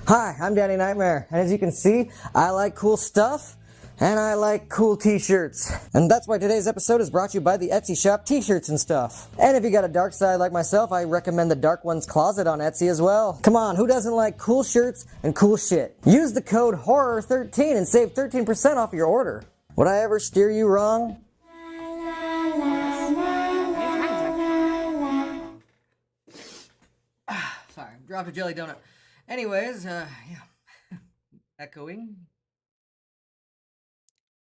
Hi, I'm Danny Knightmare, and as you can see, I like cool stuff, and I like cool t-shirts. And that's why today's episode is brought to you by the Etsy shop t-shirts and stuff. And if you got a dark side like myself, I recommend the Dark Ones Closet on Etsy as well. Come on, who doesn't like cool shirts and cool shit? Use the code HORROR13 and save 13% off your order. Would I ever steer you wrong? Sorry, dropped a jelly donut. Anyways, yeah. Echoing.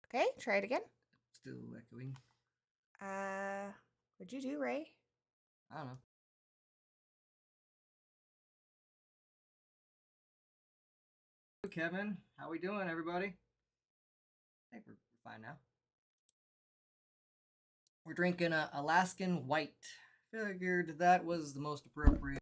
Okay, try it again. Still echoing. What'd you do, Ray? I don't know. Kevin, how we doing, everybody? I think we're fine now. We're drinking Alaskan White. Figured that was the most appropriate.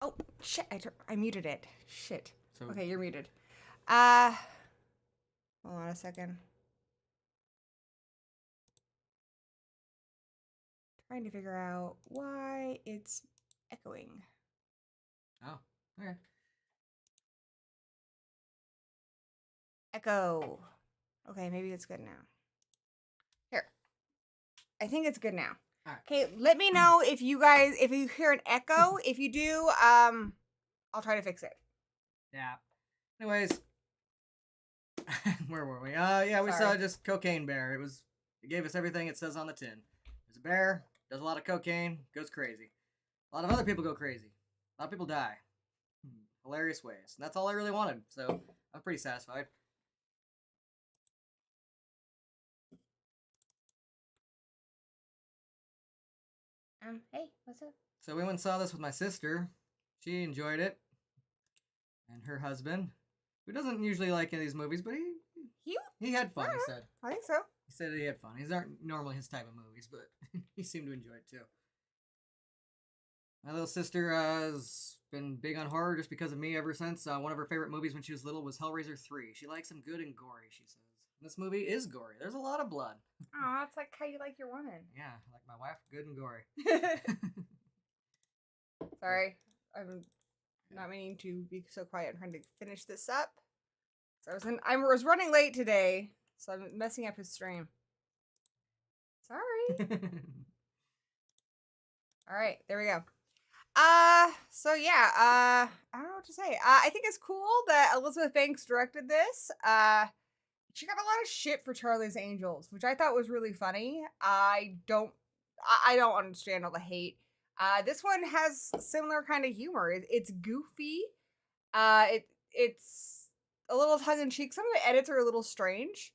Oh, shit, I muted it. Shit. So, Okay, you're muted. Hold on a second. Trying to figure out why it's echoing. oh, okay. Echo. Okay, maybe it's good now. Here. I think it's good now. All right. Okay, let me know if you guys, if you hear an echo. If you do, I'll try to fix it. Yeah. Anyways, where were we? Yeah, we saw just Cocaine Bear. It gave us everything it says on the tin. There's a bear, does a lot of cocaine, goes crazy. A lot of other people go crazy. A lot of people die. Hilarious ways. And that's all I really wanted, so I'm pretty satisfied. Hey, what's up? So we went and saw this with my sister. She enjoyed it. And her husband, who doesn't usually like any of these movies, but he had fun, he said. I think so. He said he had fun. These aren't normally his type of movies, but he seemed to enjoy it too. My little sister has been big on horror just because of me ever since. One of her favorite movies when she was little was Hellraiser 3. She likes them good and gory, she says. And this movie is gory. There's a lot of blood. Oh, that's like how you like your woman. Yeah, like my wife, good and gory. Sorry, I'm not meaning to be so quiet. I'm trying to finish this up. So I was running late today, so I'm messing up his stream. Sorry. All right, there we go. So yeah, I don't know what to say. I think it's cool that Elizabeth Banks directed this. She got a lot of shit for Charlie's Angels, which I thought was really funny. I don't understand all the hate. This one has similar kind of humor. It's goofy. It's a little tongue in cheek. Some of the edits are a little strange.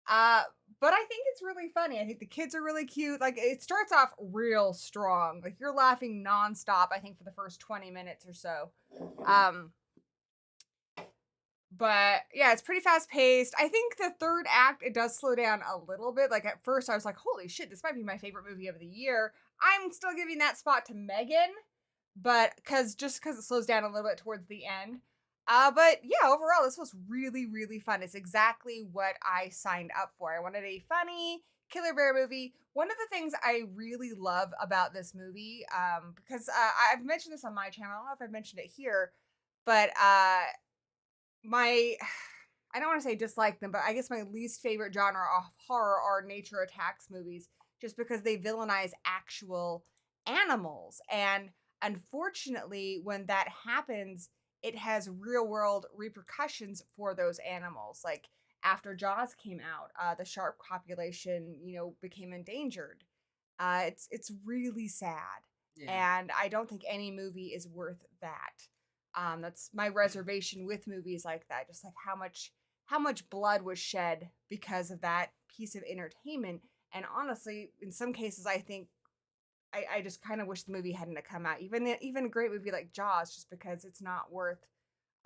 But I think it's really funny. I think the kids are really cute. Like, it starts off real strong. Like, you're laughing nonstop, I think, for the first 20 minutes or so. But yeah, it's pretty fast paced. I think the third act, it does slow down a little bit. Like, at first I was like, holy shit, this might be my favorite movie of the year. I'm still giving that spot to Megan, but because it slows down a little bit towards the end. But yeah, overall, this was really, really fun. It's exactly what I signed up for. I wanted a funny killer bear movie. One of the things I really love about this movie, because I've mentioned this on my channel. I don't know if I've mentioned it here, but I don't want to say dislike them, but I guess my least favorite genre of horror are nature attacks movies, just because they villainize actual animals. And unfortunately, when that happens, it has real world repercussions for those animals. Like after Jaws came out, the shark population, became endangered. It's really sad, and I don't think any movie is worth that. That's my reservation with movies like that. Just like how much blood was shed because of that piece of entertainment. And honestly, in some cases, I think I just kind of wish the movie hadn't come out. Even a great movie like Jaws, just because it's not worth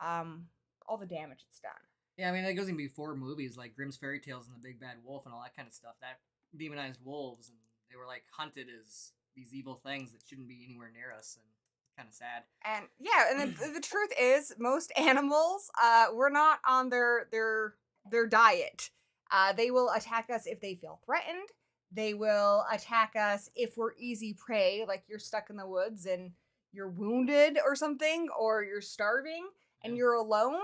all the damage it's done. Yeah, I mean, that goes even before movies like Grimm's Fairy Tales and The Big Bad Wolf and all that kind of stuff. That demonized wolves and They were like hunted as these evil things that shouldn't be anywhere near us, and kind of sad. And yeah, and the truth is, most animals, we're not on their diet. They will attack us if they feel threatened. They will attack us if we're easy prey, like you're stuck in the woods and you're wounded or something, or you're starving and you're alone.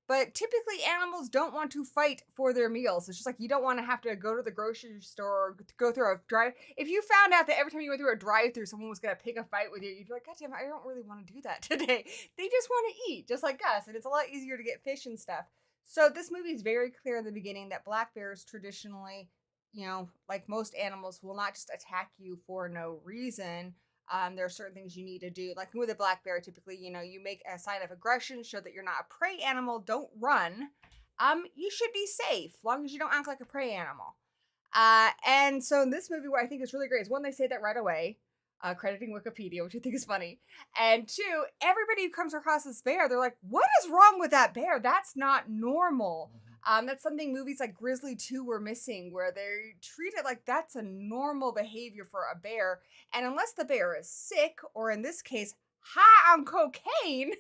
But typically animals don't want to fight for their meals. It's just like you don't want to have to go to the grocery store or go through a drive. If you found out that every time you went through a drive-through, someone was going to pick a fight with you, you'd be like, God damn, I don't really want to do that today. They just want to eat, just like us. And it's a lot easier to get fish and stuff. So this movie is very clear in the beginning that black bears traditionally, like most animals, will not just attack you for no reason. There are certain things you need to do. Like with a black bear, typically, you make a sign of aggression, show that you're not a prey animal. Don't run. You should be safe, as long as you don't act like a prey animal. And so in this movie, what I think is really great is one, they say that right away, crediting Wikipedia, which I think is funny. And two, everybody who comes across this bear, they're like, what is wrong with that bear? That's not normal. That's something movies like Grizzly 2 were missing, where they treat it like that's a normal behavior for a bear. And unless the bear is sick, or in this case, high on cocaine,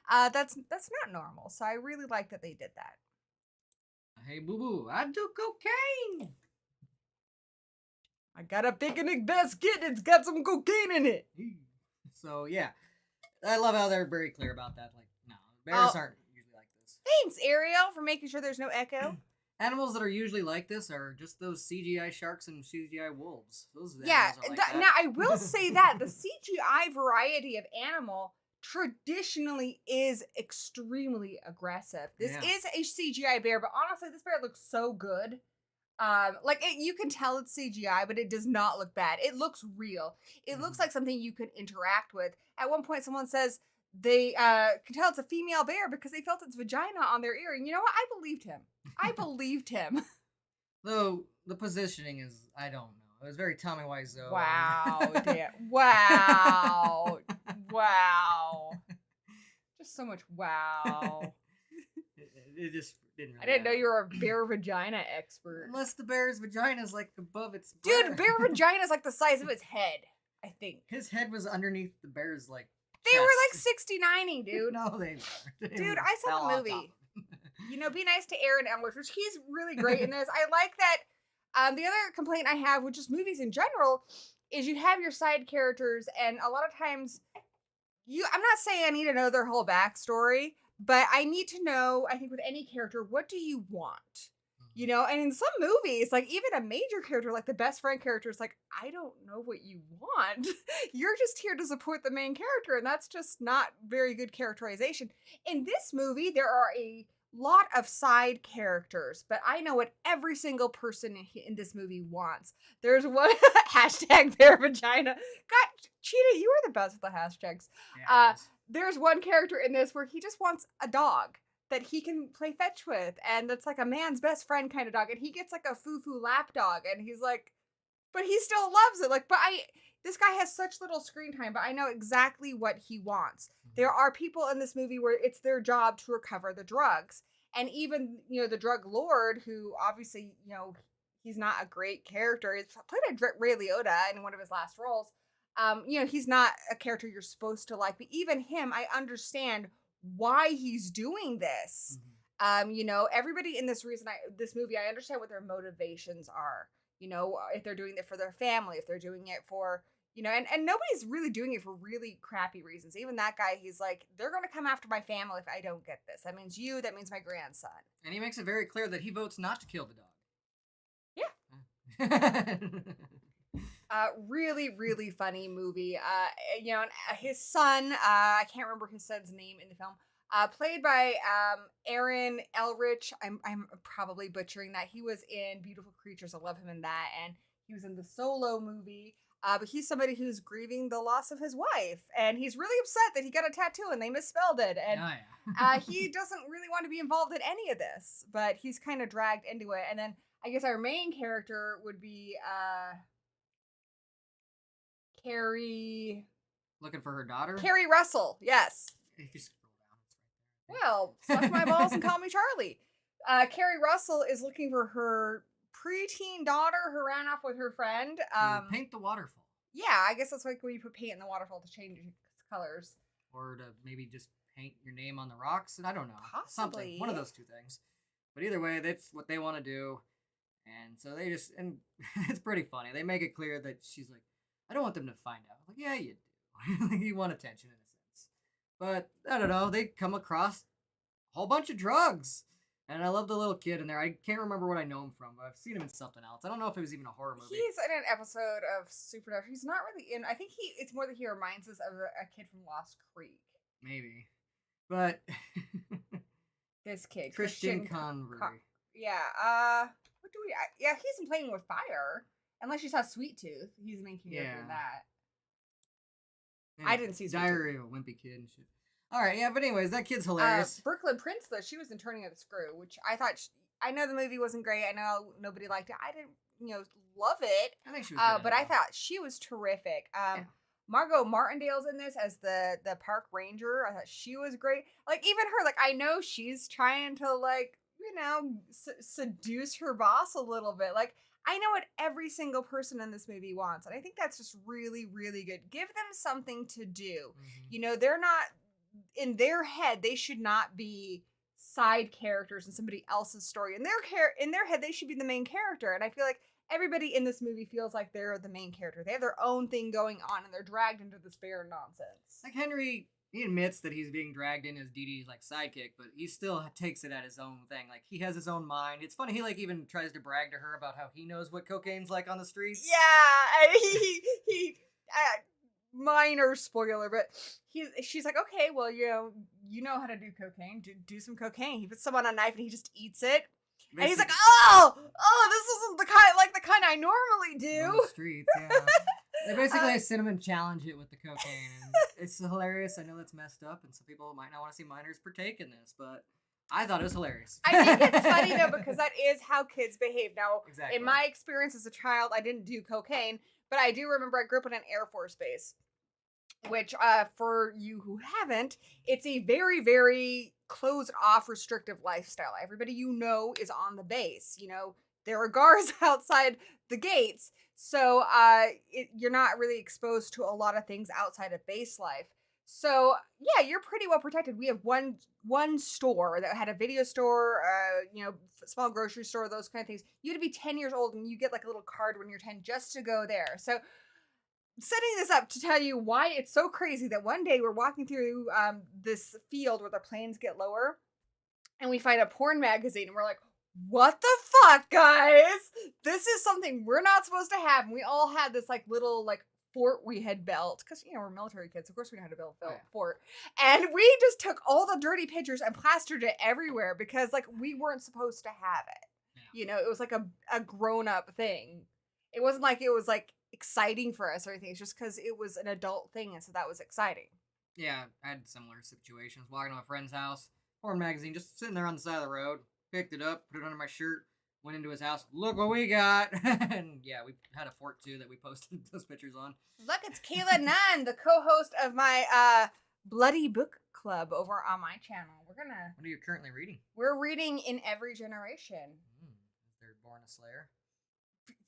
that's not normal. So I really like that they did that. Hey, boo-boo, I do cocaine. I got a picnic basket. It's got some cocaine in it. So, yeah. I love how they're very clear about that. Like, no, bears aren't usually like this. Thanks, Ariel, for making sure there's no echo. Animals that are usually like this are just those CGI sharks and CGI wolves. Those are the yeah, animals are like that. Now I will say that the CGI variety of animal traditionally is extremely aggressive. This is a CGI bear, but honestly, this bear looks so good. You can tell it's CGI, but it does not look bad. It looks real. It looks like something you can interact with. At one point, someone says they can tell it's a female bear because they felt its vagina on their ear. And you know what? I believed him. I believed him. Though the positioning is, I don't know. It was very Tommy Wiseau. Wow. Damn. Wow. Wow. Just so much wow. It just didn't really I didn't know matter. you were a bear vagina expert. Unless the bear's vagina is like above its Dude, bear vagina is like the size of its head, I think. His head was underneath the bear's like They were like chest. 69ing, dude. No, they were. Dude, I saw the movie. Be nice to Aaron Elwood, which he's really great in this. I like that. The other complaint I have with just movies in general is you have your side characters, and a lot of times I'm not saying I need to know their whole backstory, but I need to know, I think with any character, what do you want? And in some movies, like even a major character, like the best friend character is like, I don't know what you want. You're just here to support the main character, and that's just not very good characterization. In this movie, there are a lot of side characters, but I know what every single person in this movie wants. There's one hashtag bear vagina. God, Cheetah, you are the best with the hashtags. Yeah, There's one character in this where he just wants a dog that he can play fetch with, and that's like a man's best friend kind of dog, and he gets like a foo-foo lap dog, and he's like, but he still loves it. Like, this guy has such little screen time, but I know exactly what he wants. There are people in this movie where it's their job to recover the drugs, and even, the drug lord, who obviously, he's not a great character. He's played by Ray Liotta in one of his last roles. He's not a character you're supposed to like, but even him, I understand why he's doing this. Everybody in this movie, I understand what their motivations are. If they're doing it for their family, if they're doing it for, and nobody's really doing it for really crappy reasons. Even that guy, he's like, they're going to come after my family if I don't get this. That means you, that means my grandson. And he makes it very clear that he votes not to kill the dog. Yeah. Really, really funny movie. His son, I can't remember his son's name in the film, played by Aaron Elrich. I'm probably butchering that. He was in Beautiful Creatures. I love him in that. And he was in the Solo movie. But he's somebody who's grieving the loss of his wife. And he's really upset that he got a tattoo and they misspelled it. And he doesn't really want to be involved in any of this. But he's kind of dragged into it. And then I guess our main character would be Carrie. Looking for her daughter? Carrie Russell, yes. If you scroll down, it's right there. Well, suck my balls and call me Charlie. Carrie Russell is looking for her preteen daughter who ran off with her friend. Paint the waterfall. Yeah, I guess that's like when you put paint in the waterfall to change its colors. Or to maybe just paint your name on the rocks. I don't know. Possibly. Something. One of those two things. But either way, that's what they want to do. And so they just, and it's pretty funny. They make it clear that she's like, I don't want them to find out. Like, yeah, you do. Like, you want attention in a sense. But, I don't know, they come across a whole bunch of drugs. And I love the little kid in there. I can't remember what I know him from, but I've seen him in something else. I don't know if it was even a horror movie. He's in an episode of Supernatural. He's not really in, I think it's more that he reminds us of a kid from Lost Creek. Maybe. But this kid. Christian Convery. Yeah, what do we... yeah, he's in Playing with Fire. Unless you saw Sweet Tooth. He's the main character in that. Yeah, I didn't see Sweet Diary Tooth. of a Wimpy Kid and shit. Alright, yeah, but anyways, that kid's hilarious. Brooklyn Prince, though, she was in Turning of the Screw, which I thought... I know the movie wasn't great. I know nobody liked it. I didn't, love it. I think she was good but I thought she was terrific. Yeah. Margot Martindale's in this as the park ranger. I thought she was great. Like, even her, like, I know she's trying to, like, seduce her boss a little bit. Like, I know what every single person in this movie wants. And I think that's just really, really good. Give them something to do. Mm-hmm. They're not, in their head, they should not be side characters in somebody else's story. In their head, they should be the main character. And I feel like everybody in this movie feels like they're the main character. They have their own thing going on, and they're dragged into this bare nonsense. Like Henry, he admits that he's being dragged in as Dee Dee's like sidekick, but he still takes it at his own thing. Like, he has his own mind. It's funny, he like even tries to brag to her about how he knows what cocaine's like on the streets. Yeah, he minor spoiler, but she's like, okay, well, you know how to do cocaine. Do some cocaine. He puts some on a knife and he just eats it. Basically, and he's like, oh, this isn't the kind I normally do. on the streets, yeah. They basically cinnamon challenge it with the cocaine. And it's hilarious. I know that's messed up, and some people might not want to see minors partake in this, but I thought it was hilarious. I think it's funny, though, because that is how kids behave. Now, Exactly. in my experience as a child, I didn't do cocaine, but I do remember I grew up in an Air Force base, which, for you who haven't, it's a very, very closed-off, restrictive lifestyle. Everybody is on the base. There are guards outside the gates, so you're not really exposed to a lot of things outside of base life. So, yeah, you're pretty well protected. We have one store that had a video store, small grocery store, those kind of things. You had to be 10 years old, and you get like a little card when you're 10 just to go there. So, setting this up to tell you why it's so crazy that one day we're walking through this field where the planes get lower, and we find a porn magazine, and we're like, what the fuck, guys? This is something we're not supposed to have. And we all had this like little like fort we had built, because we're military kids, of course we know how to build a fort, and we just took all the dirty pictures and plastered it everywhere because like we weren't supposed to have it. It was like a grown-up thing. It wasn't like it was like exciting for us or anything. It's just because it was an adult thing, and so that was exciting. Yeah, I had similar situations. Walking to a friend's house, porn magazine just sitting there on the side of the road, picked it up, put it under my shirt, went into his house, look what we got. And yeah, we had a fort too that we posted those pictures on. Look, it's Kayla Nunn, the co-host of my Bloody Book Club over on my channel. What are you currently reading? We're reading In Every Generation. They're Born a Slayer?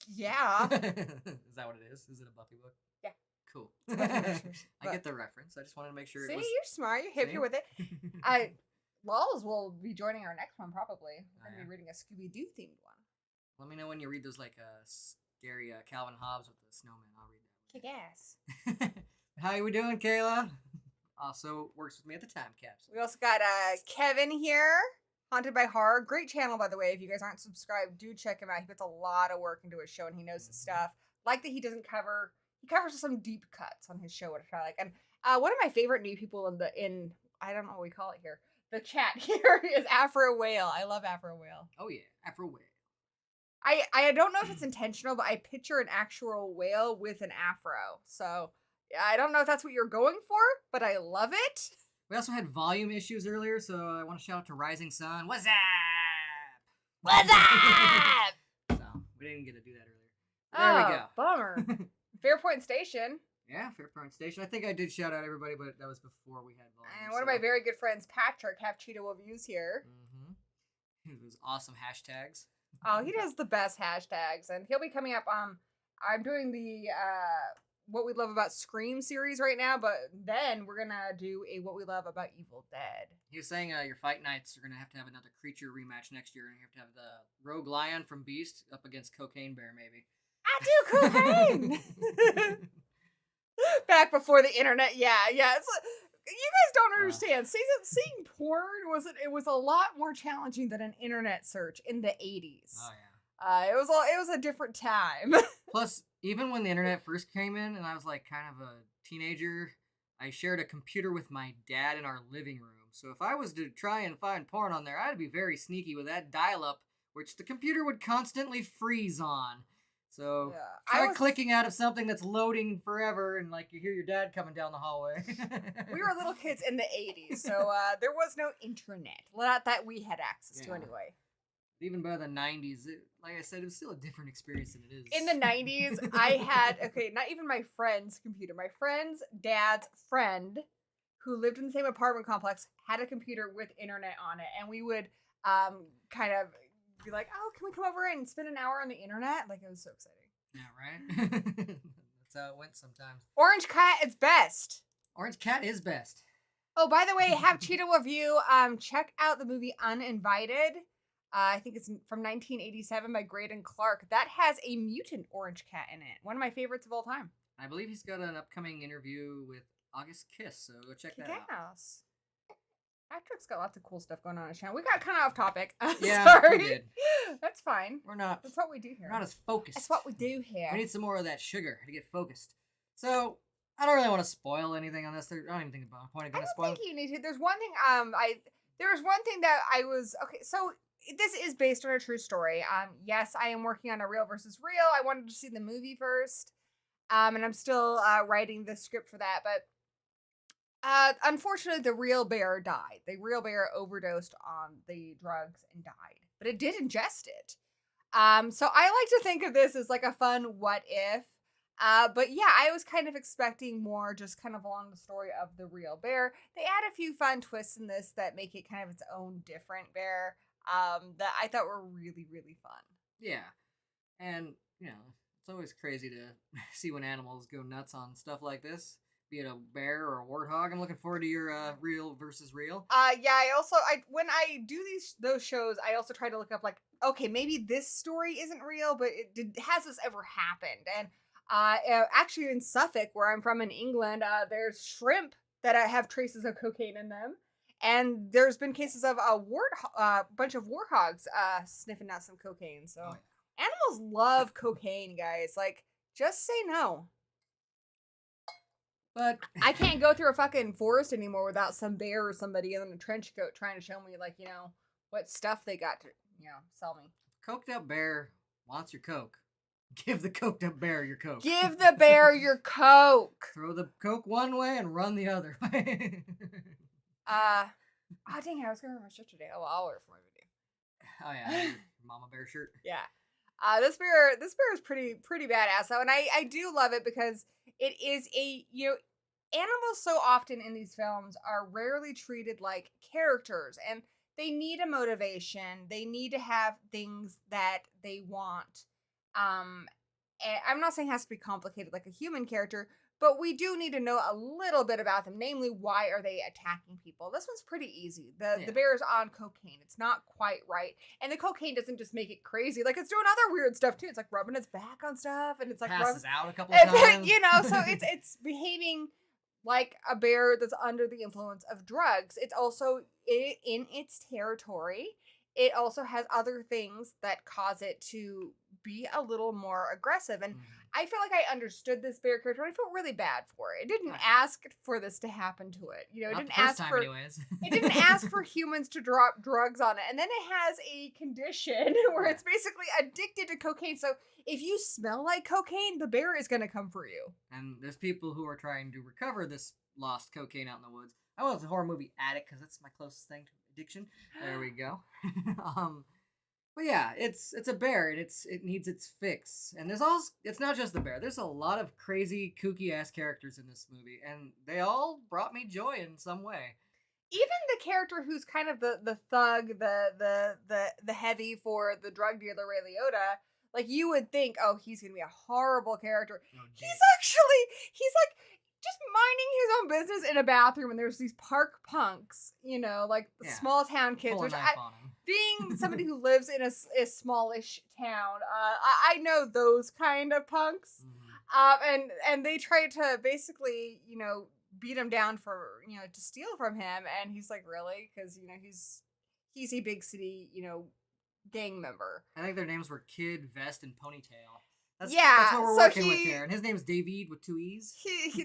Yeah. Is that what it is? Is it a Buffy book? Yeah. Cool. I get the reference. I just wanted to make sure See, it was... you're smart. You're hip here with it. Lols will be joining our next one, probably. We're going to be reading a Scooby-Doo themed one. Let me know when you read those, like, scary Calvin Hobbes with the snowman. I'll read that. Kick ass. How are we doing, Kayla? Also works with me at the Time Capsule. We also got Kevin here, Haunted by Horror. Great channel, by the way. If you guys aren't subscribed, do check him out. He puts a lot of work into his show, and he knows his stuff. Like that he covers some deep cuts on his show, which I like. And one of my favorite new people in I don't know what we call it here, the chat here is Afro Whale. I love Afro Whale. Oh yeah, Afro Whale. I don't know if it's intentional, but I picture an actual whale with an afro. So I don't know if that's what you're going for, but I love it. We also had volume issues earlier, so I want to shout out to Rising Sun. What's up? What's up? So we didn't get to do that earlier. There we go. Bummer. Fairpoint Station. Yeah, Fairpoint Station. I think I did shout out everybody, but that was before we had volume. And one of my very good friends, Patrick, have Cheetah Will Views here. Those awesome hashtags. Oh, he does the best hashtags, and he'll be coming up. I'm doing the What We Love About Scream series right now, but then we're gonna do a What We Love About Evil Dead. He was saying your fight nights are gonna have to have another creature rematch next year, and you have to have the Rogue Lion from Beast up against Cocaine Bear, maybe. I do cocaine. Back before the internet, yeah. It's like, you guys don't understand. Seeing porn was a lot more challenging than an internet search in the 80s. Oh yeah. It was a different time. Plus, even when the internet first came in, and I was like kind of a teenager, I shared a computer with my dad in our living room. So if I was to try and find porn on there, I'd be very sneaky with that dial-up, which the computer would constantly freeze on. So try clicking out of something that's loading forever, and like you hear your dad coming down the hallway. We were little kids in the 80s, so there was no internet. Not that we had access to anyway. Even by the 90s, like I said, it was still a different experience than it is. In the 90s, I had, not even my friend's computer. My friend's dad's friend, who lived in the same apartment complex, had a computer with internet on it. And we would kind of be like, oh, can we come over and spend an hour on the internet? Like, it was so exciting. Yeah, right? That's how it went sometimes. Orange Cat is best. Orange Cat is best. Oh, by the way, have Cheetah Review check out the movie Uninvited. I think it's from 1987 by Graydon Clark. That has a mutant orange cat in it. One of my favorites of all time. I believe he's got an upcoming interview with August Kiss, so go check that out. Yes. Patrick's got lots of cool stuff going on his channel. We got kind of off topic. Yeah, sorry. we did. That's fine. We're not. That's what we do here. We're not as focused. That's what we do here. We need some more of that sugar to get focused. So I don't really want to spoil anything on this. I don't even think about a point of going to spoil. I don't think you need to. There's one thing. There was one thing that I was So this is based on a true story. Yes, I am working on a real versus real. I wanted to see the movie first. And I'm still writing the script for that. But unfortunately, the real bear died. The real bear overdosed on the drugs and died. But it did ingest it. So I like to think of this as like a fun what if. But yeah, I was kind of expecting more just kind of along the story of the real bear. They add a few fun twists in this that make it kind of its own different bear. That I thought were really, really fun. Yeah. And, it's always crazy to see when animals go nuts on stuff like this. Be it a bear or a warthog. I'm looking forward to your real versus real. Yeah, when I do those shows, I also try to look up like, okay, maybe this story isn't real, but has this ever happened? And actually in Suffolk, where I'm from in England, there's shrimp that have traces of cocaine in them. And there's been cases of a bunch of warthogs sniffing out some cocaine. So animals love cocaine, guys. Like, just say no. But I can't go through a fucking forest anymore without some bear or somebody in a trench coat trying to show me, like, what stuff they got to, sell me. Coked up bear wants your coke. Give the coked up bear your coke. Give the bear your coke. Throw the coke one way and run the other way. Oh dang it, I was gonna wear my shirt today. Oh, well, I'll wear it for my video. Oh yeah, your mama bear shirt. Yeah. This bear is pretty badass though, and I do love it because it is animals so often in these films are rarely treated like characters, and they need a motivation. They need to have things that they want. And I'm not saying it has to be complicated like a human character, but we do need to know a little bit about them. Namely, why are they attacking people? This one's pretty easy. The bear is on cocaine. It's not quite right. And the cocaine doesn't just make it crazy. Like, it's doing other weird stuff, too. It's, like, rubbing its back on stuff. And it's, like, passes out a couple of times. So it's behaving like a bear that's under the influence of drugs. It's also in its territory. It also has other things that cause it to be a little more aggressive. And I feel like I understood this bear character, and I felt really bad for it. It didn't ask for this to happen to it. It Not didn't the first ask time for anyways. it didn't ask for humans to drop drugs on it. And then it has a condition where it's basically addicted to cocaine. So if you smell like cocaine, the bear is going to come for you. And there's people who are trying to recover this lost cocaine out in the woods. I went with the horror movie Addict because that's my closest thing to addiction. There we go. But yeah, it's a bear and it needs its fix. And it's not just the bear. There's a lot of crazy, kooky ass characters in this movie, and they all brought me joy in some way. Even the character who's kind of the thug, the heavy for the drug dealer Ray Liotta, like you would think, oh, he's gonna be a horrible character. No dick. He's like just minding his own business in a bathroom, and there's these park punks, like the Yeah. small town kids. Pull a Which knife on him. being somebody who lives in a smallish town, I know those kind of punks. And they try to basically, beat him down for, to steal from him, and he's like, really? Because he's a big city, gang member. I think their names were Kid, Vest, and Ponytail. That's what we're so working with here. And his name's David with 2 E's.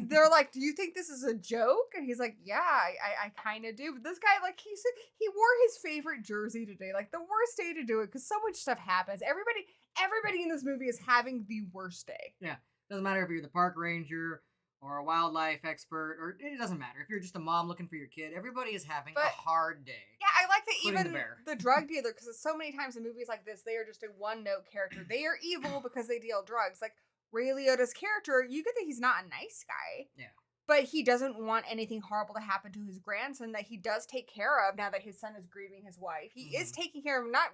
They're like, do you think this is a joke? And he's like, yeah, I kind of do. But this guy, like, he wore his favorite jersey today, like the worst day to do it, because so much stuff happens. Everybody in this movie is having the worst day. Yeah, doesn't matter if you're the park ranger or a wildlife expert, or it doesn't matter if you're just a mom looking for your kid. Everybody is having a hard day. Yeah, I like that. Including Even the drug dealer, because so many times in movies like this, they are just a one-note character. They are evil because they deal drugs. Like Ray Liotta's character, you get that he's not a nice guy. Yeah. But he doesn't want anything horrible to happen to his grandson that he does take care of now that his son is grieving his wife. He is taking care of him, not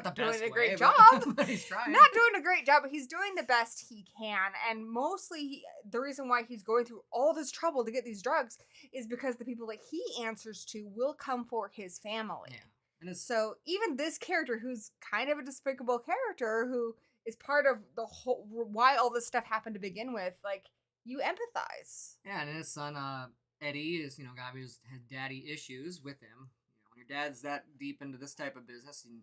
the doing best a great way, job. but he's trying. Not doing a great job, but he's doing the best he can. And mostly the reason why he's going through all this trouble to get these drugs is because the people that he answers to will come for his family. Yeah. And so even this character, who's kind of a despicable character, who is part of the whole why all this stuff happened to begin with, like, you empathize. Yeah, and his son, Eddie, is, guy who's had daddy issues with him. When your dad's that deep into this type of business, and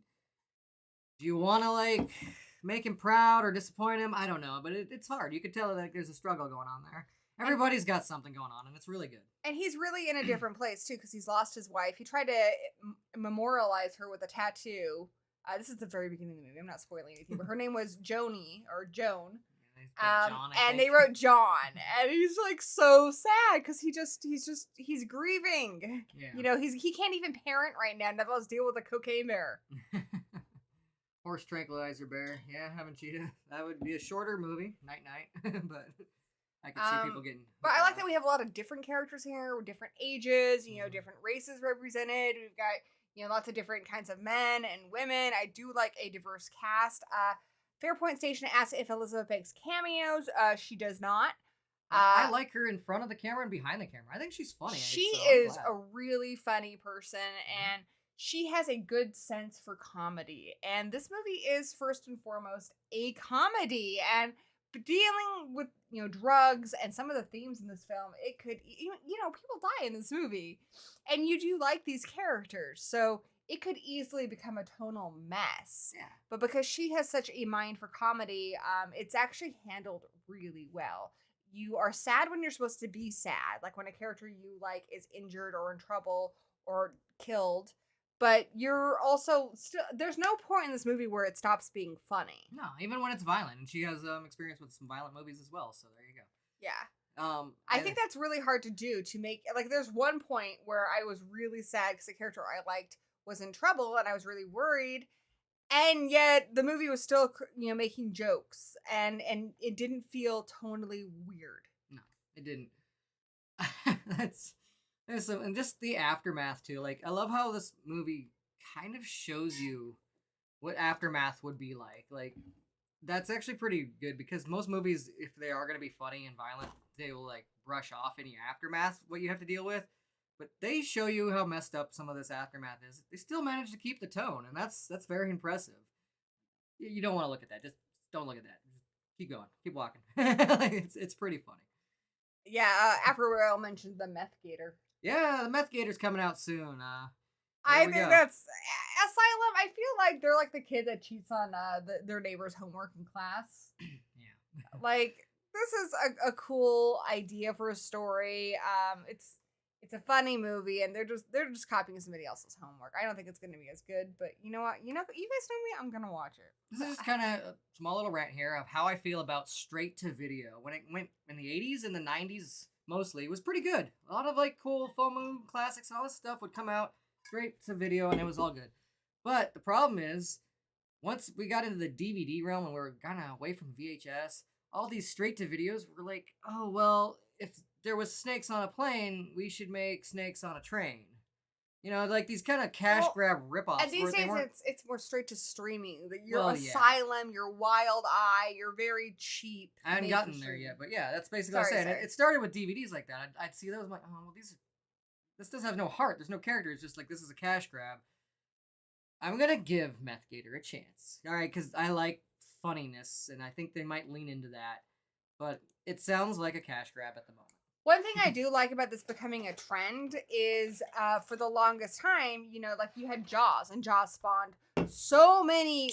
do you want to, like, make him proud or disappoint him? I don't know, but it's hard. You could tell that there's a struggle going on there. Everybody's got something going on, and it's really good. And he's really in a different place, too, because he's lost his wife. He tried to memorialize her with a tattoo. This is the very beginning of the movie. I'm not spoiling anything, but her name was Joni, or Joan. John, and they wrote John, and he's like so sad because he's grieving. Yeah. He can't even parent right now. Let alone deal with a cocaine bear. Horse tranquilizer bear. Yeah, haven't cheated. That would be a shorter movie, night, but I could see people getting. But I like that we have a lot of different characters here with different ages. Different races represented. We've got lots of different kinds of men and women. I do like a diverse cast. Fairpoint Station asked if Elizabeth Banks cameos. She does not. I like her in front of the camera and behind the camera. I think she's funny. She is a really funny person, and she has a good sense for comedy. And this movie is first and foremost a comedy, and dealing with drugs and some of the themes in this film, it could people die in this movie, and you do like these characters, so it could easily become a tonal mess. Yeah. But because she has such a mind for comedy, it's actually handled really well. You are sad when you're supposed to be sad, like when a character you like is injured or in trouble or killed. But you're also still, there's no point in this movie where it stops being funny. No, even when it's violent. And she has experience with some violent movies as well, so there you go. Yeah. I think that's really hard to do, to make, like, there's one point where I was really sad because the character I liked was in trouble and I was really worried, and yet the movie was still making jokes, and it didn't feel tonally weird. No, it didn't. There's some, and just the aftermath too. Like, I love how this movie kind of shows you what aftermath would be like. Like, that's actually pretty good, because most movies, if they are going to be funny and violent, they will like brush off any aftermath, what you have to deal with. But they show you how messed up some of this aftermath is. They still manage to keep the tone, and that's very impressive. You don't want to look at that. Just don't look at that. Just keep going. Keep walking. It's pretty funny. Yeah, Afro mentioned the Meth Gator. Yeah, the Meth Gator's coming out soon. I think that's Asylum. I feel like they're like the kid that cheats on their neighbor's homework in class. Yeah. Like, this is a cool idea for a story. It's a funny movie, and they're just copying somebody else's homework. I don't think it's going to be as good, but you know what? You guys know me. I'm going to watch it. This is kind of a small little rant here of how I feel about straight to video. When it went in the 80s and the 90s, mostly, it was pretty good. A lot of like cool FOMO classics and all this stuff would come out straight to video, and it was all good. But the problem is, once we got into the DVD realm and we were kind of away from VHS, all these straight to videos were like, oh, well, if there was snakes on a plane, we should make snakes on a train. Like these kind of cash grab ripoffs. And these where they days, weren't- it's more straight to streaming. Your Well, yeah. Asylum, your Wild Eye, you're very cheap. I hadn't made for gotten there streaming. yet, but yeah, that's basically what I'm Sorry, saying. sorry. It started with DVDs like that. I'd see those, I'm like, oh, well, this does have no heart. There's no character. It's just like, this is a cash grab. I'm gonna give Meth Gator a chance. All right, because I like funniness, and I think they might lean into that. But it sounds like a cash grab at the moment. One thing I do like about this becoming a trend is, for the longest time, like you had Jaws, and Jaws spawned so many,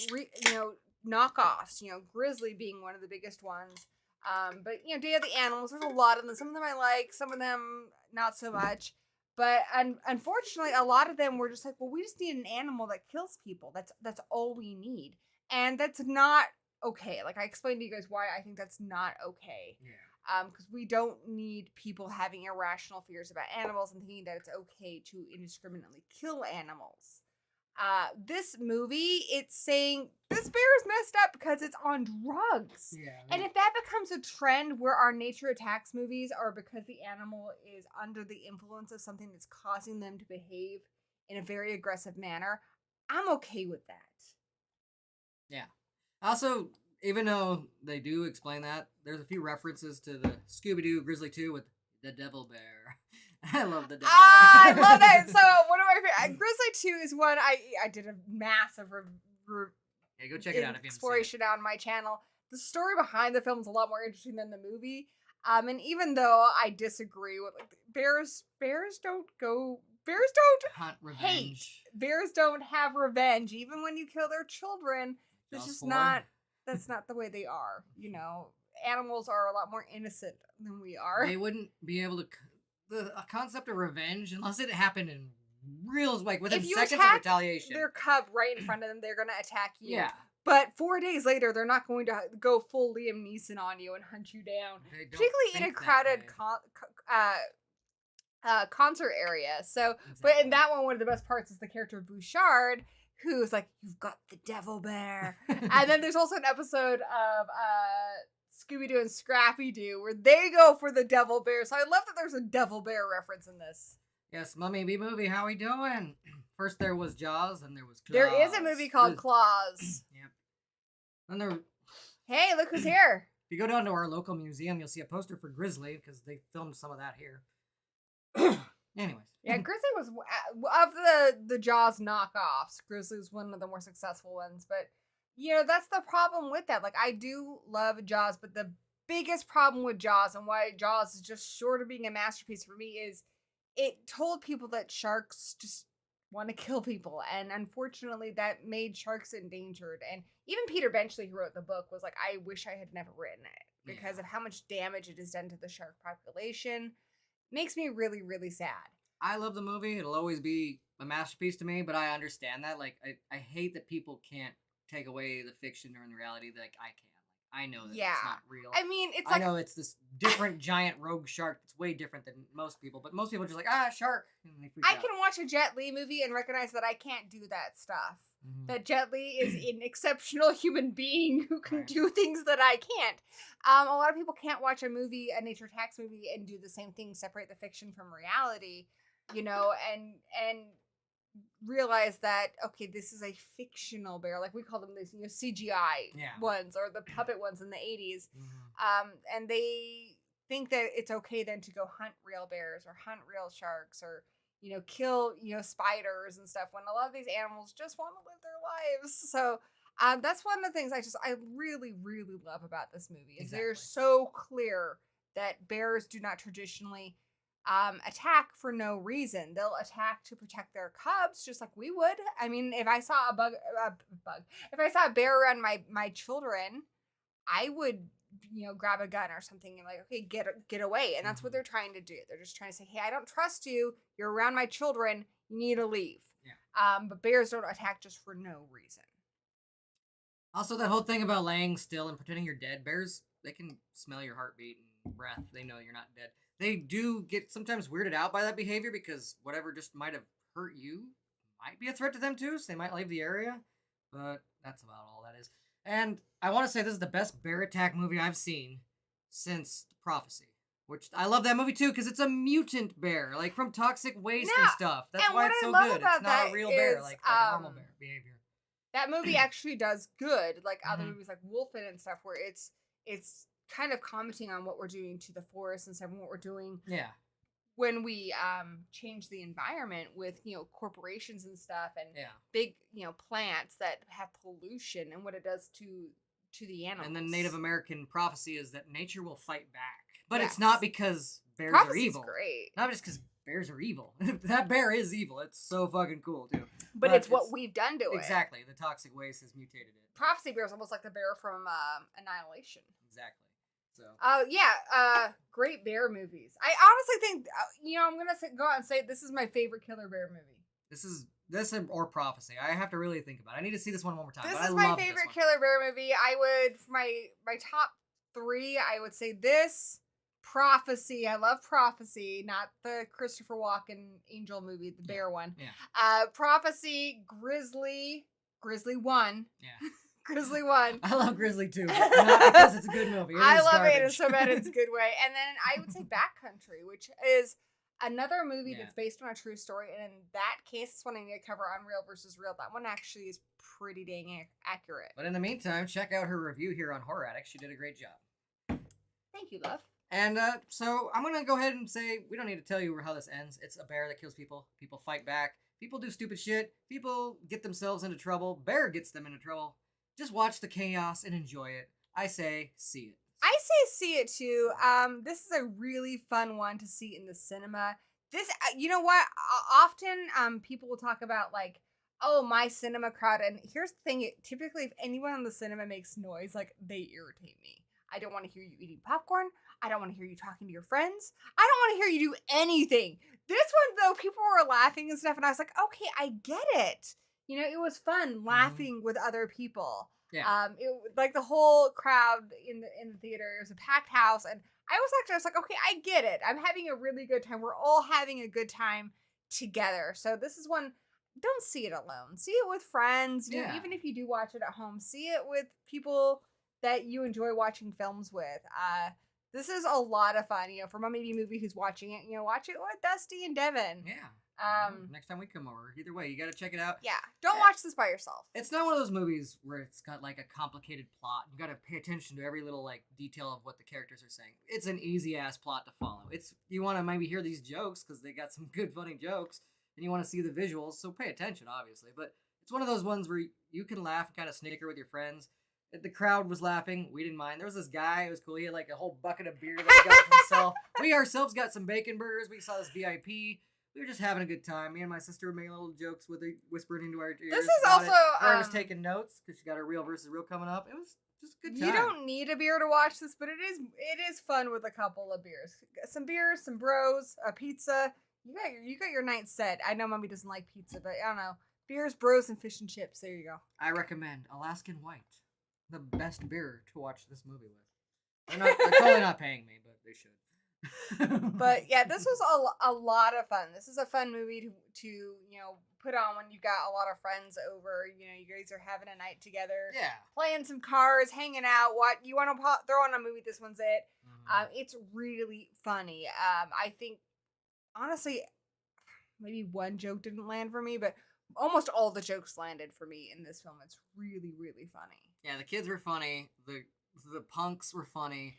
knockoffs. Grizzly being one of the biggest ones. But Day of the Animals, there's a lot of them. Some of them I like, some of them not so much. But unfortunately, a lot of them were just like, well, we just need an animal that kills people. That's all we need, and that's not okay. Like I explained to you guys why I think that's not okay. Yeah. Because we don't need people having irrational fears about animals and thinking that it's okay to indiscriminately kill animals. This movie, it's saying this bear is messed up because it's on drugs. Yeah. And if that becomes a trend where our nature attacks movies are because the animal is under the influence of something that's causing them to behave in a very aggressive manner, I'm okay with that. Yeah. Also, even though they do explain that, there's a few references to the Scooby-Doo Grizzly 2 with the Devil Bear. I love the Devil Bear. I love it. So one of my favorite, Grizzly 2 is one I did a massive Yeah, go check it out if you haven't seen it. exploration on my channel. The story behind the film is a lot more interesting than the movie. And even though I disagree with bears don't Hunt revenge. hate. Bears don't have revenge, even when you kill their children. It's Jaws just 4. not. That's not the way they are. Animals are a lot more innocent than we are. They wouldn't be able to. The concept of revenge, unless it happened in real, like within If you seconds of attack retaliation. their cub right in front of them, they're gonna attack you. Yeah. But 4 days later, they're not going to go full Liam Neeson on you and hunt you down. They don't Particularly in a think that crowded way. concert area. So, but in Exactly. that one of the best parts is the character of Bouchard, who's like, "You've got the devil bear." And then there's also an episode of Scooby-Doo and Scrappy-Doo where they go for the devil bear. So I love that there's a devil bear reference in this. Yes, Mummy B Movie, how we doing? First there was Jaws, then there was Claws. There is a movie called Claws. Yep. Then there. Hey, look who's here. If you go down to our local museum, you'll see a poster for Grizzly because they filmed some of that here. Anyways. Yeah, Grizzly was of the Jaws knockoffs. Grizzly was one of the more successful ones, but that's the problem with that. Like, I do love Jaws, but the biggest problem with Jaws and why Jaws is just short of being a masterpiece for me is it told people that sharks just want to kill people, and unfortunately, that made sharks endangered. And even Peter Benchley, who wrote the book, was like, "I wish I had never written it because of how much damage it has done to the shark population." Makes me really, really sad. I love the movie. It'll always be a masterpiece to me, but I understand that. Like, I hate that people can't take away the fiction or the reality like I can. Like, I know that it's not real. I mean, it's I like know it's this different giant rogue shark that's way different than most people, but most people are just like, shark. And they freak I out. can watch a Jet Li movie and recognize that I can't do that stuff. Mhm. That Jet Li is an exceptional human being who can Right. do things that I can't. A lot of people can't watch a nature attacks movie, and do the same thing, separate the fiction from reality, and realize that, okay, this is a fictional bear. Like we call them these, CGI ones or the puppet ones in the 80s. Mhm. And they think that it's okay then to go hunt real bears or hunt real sharks or kill spiders and stuff, when a lot of these animals just want to live their lives. So that's one of the things I really, really love about this movie is they're so clear that bears do not traditionally attack for no reason. They'll attack to protect their cubs, just like we would. I mean, if I saw if I saw a bear around my children, I would grab a gun or something and like, okay, get away. And that's what they're trying to do. They're just trying to say, hey, I don't trust you. You're around my children. You need to leave. Yeah. But bears don't attack just for no reason. Also, that whole thing about laying still and pretending you're dead. Bears, they can smell your heartbeat and breath. They know you're not dead. They do get sometimes weirded out by that behavior because whatever just might have hurt you might be a threat to them too, so they might leave the area. But that's about all that is. And I want to say this is the best bear attack movie I've seen since The Prophecy. Which I love that movie too because it's a mutant bear, like from toxic waste and Yeah, stuff. That's and why what it's I so love good. about It's not that a real bear is, like a normal bear behavior. That movie actually does good, like other Mhm. movies like Wolfen and stuff, where it's kind of commenting on what we're doing to the forest and stuff, and what we're doing Yeah. when we change the environment with corporations and stuff, and Yeah. big plants that have pollution, and what it does to the animals. And the Native American prophecy is that nature will fight back. But Yes. it's not because bears Prophecy's are evil. great, Not just because bears are evil. That bear is evil. It's so fucking cool, too. but it's what we've done to it. Exactly. The toxic waste has mutated it. Prophecy bear is almost like the bear from Annihilation. Exactly. So. Great bear movies. I honestly think I'm gonna go out and say this is my favorite killer bear movie. This or Prophecy. I have to really think about it. I need to see this one more time. This but is I my love favorite this one. killer bear movie. I would, for my top 3, I would say this, Prophecy. I love Prophecy, not the Christopher Walken Angel movie, the bear one. Yeah. Prophecy, Grizzly 1. Yeah. Grizzly 1. I love Grizzly too, but not because it's a good movie. I love garbage. it. It's so bad it's a good way. And then I would say Backcountry, which is another movie that's based on a true story. And in that case, it's one I need to cover on Real versus Real. That one actually is pretty dang accurate. But in the meantime, check out her review here on Horror Addicts. She did a great job. Thank you, love. And so I'm going to go ahead and say we don't need to tell you how this ends. It's a bear that kills people. People fight back. People do stupid shit. People get themselves into trouble. Bear gets them into trouble. Just watch the chaos and enjoy it. I say, see it. I say see it too. This is a really fun one to see in the cinema. This, you know what? Often, people will talk about like, oh, my cinema crowd. And here's the thing: typically, if anyone in the cinema makes noise, like they irritate me. I don't want to hear you eating popcorn. I don't want to hear you talking to your friends. I don't want to hear you do anything. This one though, people were laughing and stuff, and I was like, okay, I get it. It was fun laughing with other people. Yeah. Like the whole crowd in the theater. It was a packed house, and I was like, okay, I get it. I'm having a really good time. We're all having a good time together. So this is one. Don't see it alone. See it with friends. Yeah. Even if you do watch it at home, see it with people that you enjoy watching films with. This is a lot of fun. For my maybe movie who's watching it, watch it with Dusty and Devin. Yeah. Next time we come over, either way, you got to check it out. Yeah. Don't watch this by yourself. It's not one of those movies where it's got like a complicated plot. You got to pay attention to every little like detail of what the characters are saying. It's an easy ass plot to follow. You want to maybe hear these jokes because they got some good funny jokes, and you want to see the visuals. So pay attention, obviously. But it's one of those ones where you can laugh and kind of snicker with your friends. The crowd was laughing. We didn't mind. There was this guy. It was cool. He had like a whole bucket of beer that he got to himself. We ourselves got some bacon burgers. We saw this VIP. We were just having a good time. Me and my sister were making little jokes with it, whispering into our ears. This is also. I was taking notes because she got her Real versus Real coming up. It was just a good time. You don't need a beer to watch this, but it is fun with a couple of beers. Some beers, some bros, a pizza. You got your night set. I know Mommy doesn't like pizza, but I don't know. Beers, bros, and fish and chips. There you go. I recommend Alaskan White, the best beer to watch this movie with. They're totally not paying me, but they should. But yeah, this was a lot of fun. This is a fun movie to put on when you've got a lot of friends over. You guys are having a night together. Yeah. Playing some cards, hanging out. What you want to throw on a movie? This one's it. Mm-hmm. It's really funny. I think honestly, maybe one joke didn't land for me, but almost all the jokes landed for me in this film. It's really, really funny. Yeah, the kids were funny. The punks were funny.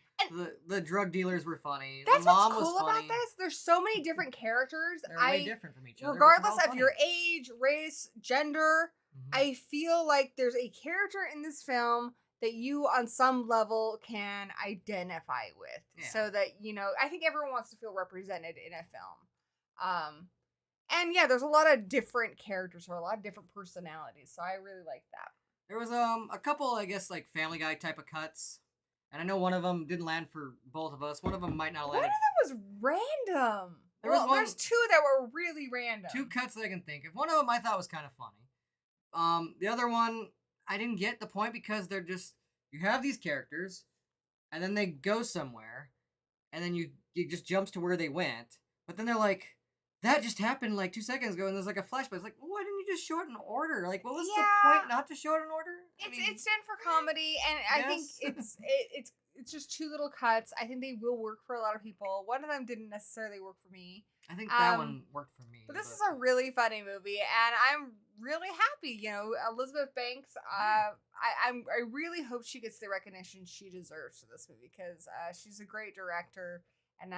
The drug dealers were funny. That's the mom what's cool was funny. about this. There's so many different characters. They're way different from each other. Regardless but they're all of your funny. age, race, gender, I feel like there's a character in this film that you on some level can identify with. Yeah. So that, I think everyone wants to feel represented in a film. And yeah, there's a lot of different characters or a lot of different personalities. So I really like that. There was a couple, I guess, like Family Guy type of cuts. And I know one of them didn't land for both of us. One of them might not have One landed. of them was random. There's two that were really random. Two cuts that I can think of. One of them I thought was kind of funny. The other one, I didn't get the point because they're just, you have these characters, and then they go somewhere, and then it just jumps to where they went. But then they're like, that just happened like 2 seconds ago, and there's like a flashback. It's like, well, why didn't you just show it in order? Like, what was the point not to show it in order? It's done for comedy, and I think it's it's just 2 little cuts. I think they will work for a lot of people. One of them didn't necessarily work for me. I think that one worked for me. But this is a really funny movie, and I'm really happy. You know, Elizabeth Banks. I really hope she gets the recognition she deserves for this movie because she's a great director, and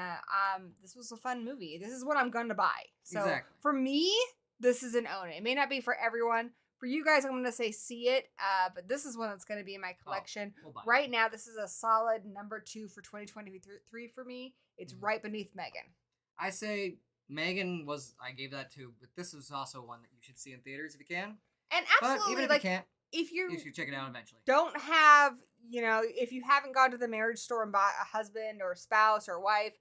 this was a fun movie. This is what I'm going to buy. So exactly. For me, this is an own it. It may not be for everyone. For you guys, I'm going to say see it, but this is one that's going to be in my collection. We'll buy it. Right now, this is a solid number 2 for 2023 for me. It's right beneath Megan. I say Megan I gave that too, but this is also one that you should see in theaters if you can. And absolutely, but even if like, you can't, if you should check it out eventually. Don't have, you know, if you haven't gone to the marriage store and bought a husband or a spouse or a wife,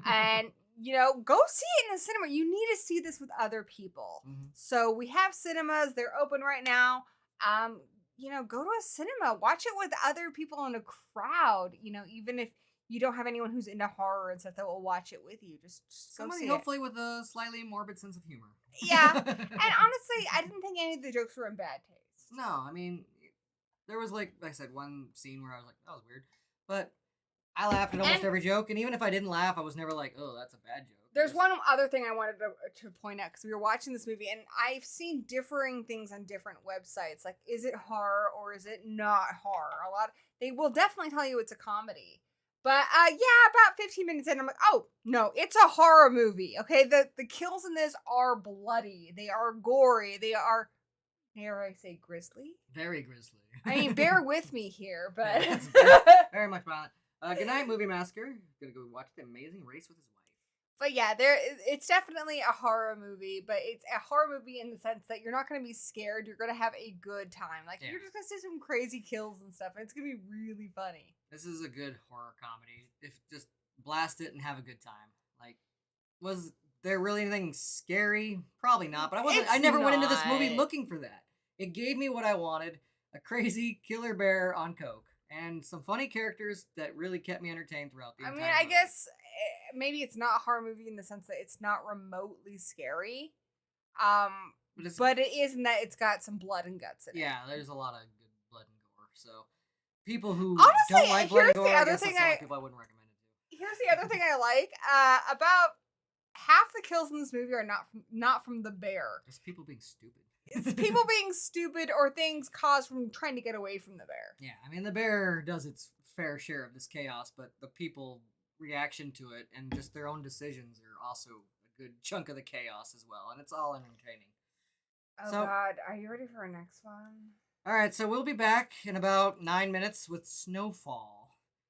and, you know, go see it in the cinema. You need to see this with other people. Mm-hmm. So we have cinemas. They're open right now. You know, go to a cinema. Watch it with other people in a crowd, you know, even if you don't have anyone who's into horror and stuff that will watch it with you. Just go Somebody see hopefully with a slightly morbid sense of humor. Yeah. And honestly, I didn't think any of the jokes were in bad taste. No, I mean, there was like I said, one scene where I was like, that was weird. But I laughed at almost every joke, and even if I didn't laugh, I was never like, oh, that's a bad joke. There's one other thing I wanted to point out, because we were watching this movie, and I've seen differing things on different websites. Like, is it horror or is it not horror? They will definitely tell you it's a comedy. But, yeah, about 15 minutes in, I'm like, oh, no, it's a horror movie, okay? The kills in this are bloody. They are gory. They are, dare I say, grisly? Very grisly. I mean, bear with me here, but... Yeah, very much violent. Good night, Movie Massacre. Gonna go watch The Amazing Race with his wife. But yeah, it's definitely a horror movie, but it's a horror movie in the sense that you're not going to be scared. You're going to have a good time. Like, you're just going to see some crazy kills and stuff, and it's going to be really funny. This is a good horror comedy. Just blast it and have a good time. Like, was there really anything scary? Probably not, but I never went into this movie looking for that. It gave me what I wanted, a crazy killer bear on coke. And some funny characters that really kept me entertained throughout the entire movie. I guess maybe it's not a horror movie in the sense that it's not remotely scary. But it is in that it's got some blood and guts in it. Yeah, there's a lot of good blood and gore. So people who honestly, don't like blood and gore, I guess thing that's people I wouldn't recommend it to. Here's the other thing I like. About half the kills in this movie are not from the bear. It's people being stupid. It's people being stupid or things caused from trying to get away from the bear. Yeah, I mean, the bear does its fair share of this chaos, but the people reaction to it and just their own decisions are also a good chunk of the chaos as well, and it's all entertaining. Oh, God. Are you ready for our next one? All right, so we'll be back in about 9 minutes with Snowfall.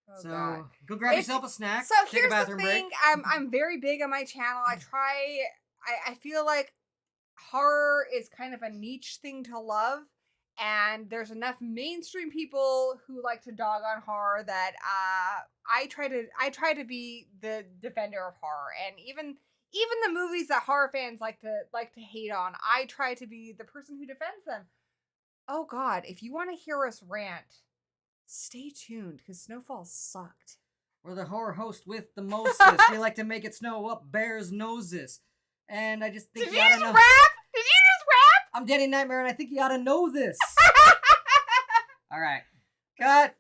Oh, so God. Go grab yourself a snack, so take a bathroom the thing. break. I'm very big on my channel. I feel like horror is kind of a niche thing to love, and there's enough mainstream people who like to dog on horror that I try to be the defender of horror, and even the movies that horror fans like to hate on, I try to be the person who defends them. Oh God, if you want to hear us rant, stay tuned, because Snowfall sucked. We're the horror host with the mostest. We like to make it snow up bears' noses. And I just think Did you ought to know. Did you just rap? I'm Danny Knightmare, and I think you ought to know this. All right. Cut.